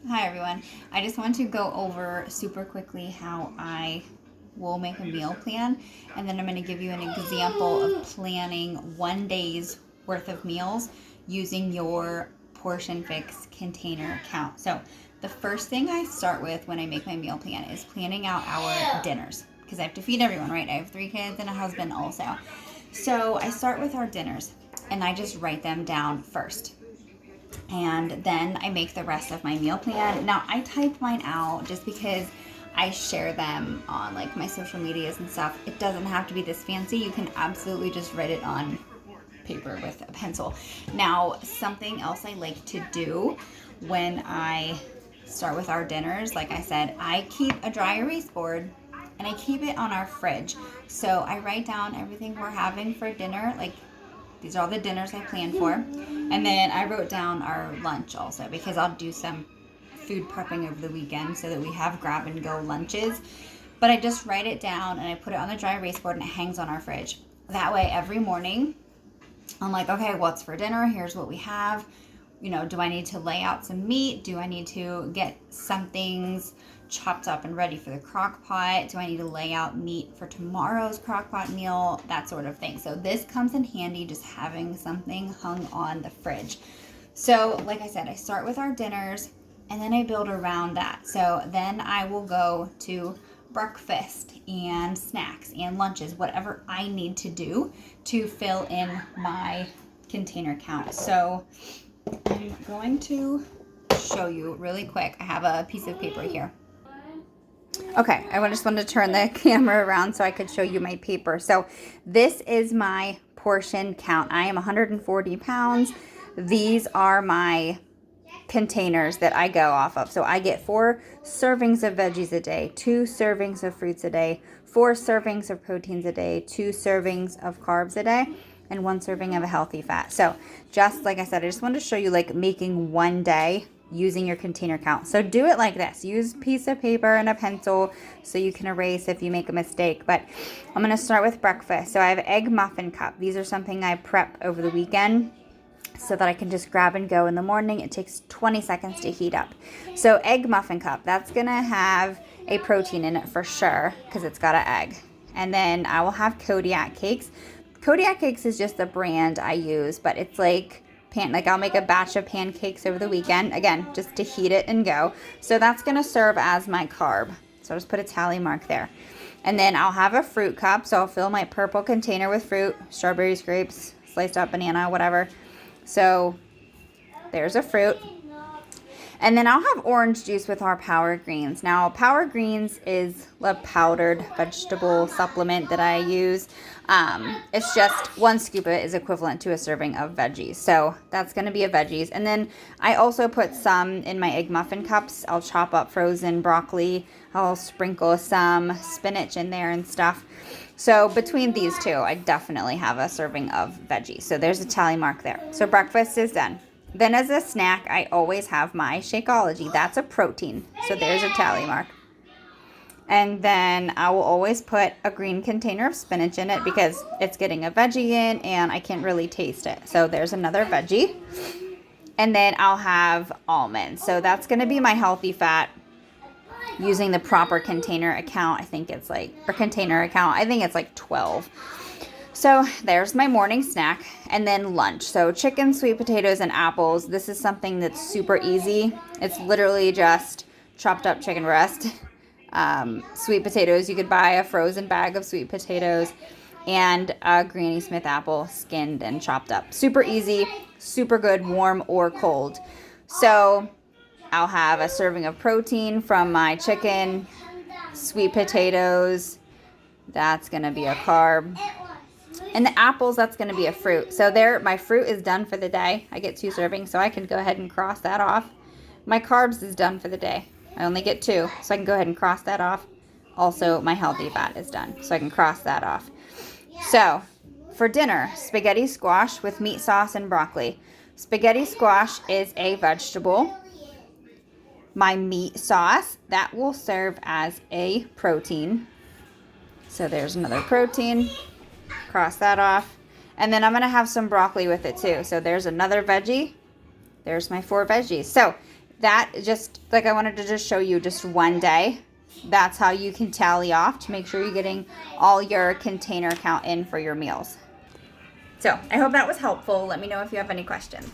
Hi everyone. I just want to go over super quickly how I will make a meal plan, and then I'm going to give you an example of planning 1 day's worth of meals using your Portion Fix container count. So the first thing I start with when I make my meal plan is planning out our dinners, because I have to feed everyone, right? I have 3 kids and a husband also. So I start with our dinners and I just write them down first, and then I make the rest of my meal plan. Now I type mine out just because I share them on like my social medias and stuff. It doesn't have to be this fancy. You can absolutely just write it on paper with a pencil. Now, something else I like to do when I start with our dinners, like I said, I keep a dry erase board and I keep it on our fridge. So I write down everything we're having for dinner, like these are all the dinners I plan for. And then I wrote down our lunch also, because I'll do some food prepping over the weekend so that we have grab and go lunches. But I just write it down and I put it on the dry erase board and it hangs on our fridge. That way every morning I'm like, okay, what's for dinner? Here's what we have. You know, do I need to lay out some meat? Do I need to get some things chopped up and ready for the crock pot? Do I need to lay out meat for tomorrow's crock pot meal? That sort of thing. So this comes in handy, just having something hung on the fridge. So like I said, I start with our dinners and then I build around that. So then I will go to breakfast and snacks and lunches, whatever I need to do to fill in my container count. So I'm going to show you really quick. I have a piece of paper here. Okay, I just wanted to turn the camera around so I could show you my paper. So this is my portion count. I am 140 pounds. These are my containers that I go off of. So I get 4 servings of veggies a day, 2 servings of fruits a day, 4 servings of proteins a day, 2 servings of carbs a day, and 1 serving of a healthy fat. So just like I said, I just wanted to show you like making 1 day using your container count. So do it like this. Use a piece of paper and a pencil so you can erase if you make a mistake. But I'm going to start with breakfast. So I have egg muffin cup. These are something I prep over the weekend so that I can just grab and go in the morning. It takes 20 seconds to heat up. So egg muffin cup, that's going to have a protein in it for sure because it's got an egg. And then I will have Kodiak cakes. Kodiak cakes is just the brand I use, but it's like I'll make a batch of pancakes over the weekend, again, just to heat it and go. So that's going to serve as my carb. So I'll just put a tally mark there. And then I'll have a fruit cup. So I'll fill my purple container with fruit, strawberries, grapes, sliced up banana, whatever. So there's a fruit. And then I'll have orange juice with our Power Greens. Now, Power Greens is a powdered vegetable supplement that I use. It's just 1 scoop of it is equivalent to a serving of veggies. So that's going to be a veggies. And then I also put some in my egg muffin cups. I'll chop up frozen broccoli. I'll sprinkle some spinach in there and stuff. So between these two, I definitely have a serving of veggies. So there's a tally mark there. So breakfast is done. Then as a snack, I always have my Shakeology. That's a protein. So there's a tally mark. And then I will always put a green container of spinach in it because it's getting a veggie in and I can't really taste it. So there's another veggie. And then I'll have almonds. So that's going to be my healthy fat using the proper container account. I think it's like 12. So there's my morning snack, and then lunch. So chicken, sweet potatoes, and apples. This is something that's super easy. It's literally just chopped up chicken breast. Sweet potatoes, you could buy a frozen bag of sweet potatoes, and a Granny Smith apple skinned and chopped up. Super easy, super good, warm or cold. So I'll have a serving of protein from my chicken, sweet potatoes. That's going to be a carb. And the apples, that's going to be a fruit. So there, my fruit is done for the day. I get 2 servings, so I can go ahead and cross that off. My carbs is done for the day. I only get 2, so I can go ahead and cross that off. Also, my healthy fat is done, so I can cross that off. So for dinner, spaghetti squash with meat sauce and broccoli. Spaghetti squash is a vegetable. My meat sauce, that will serve as a protein. So there's another protein. Cross that off. And then I'm going to have some broccoli with it too. So there's another veggie. There's my 4 veggies. So that just, like, I wanted to just show you just one day. That's how you can tally off to make sure you're getting all your container count in for your meals. So I hope that was helpful. Let me know if you have any questions.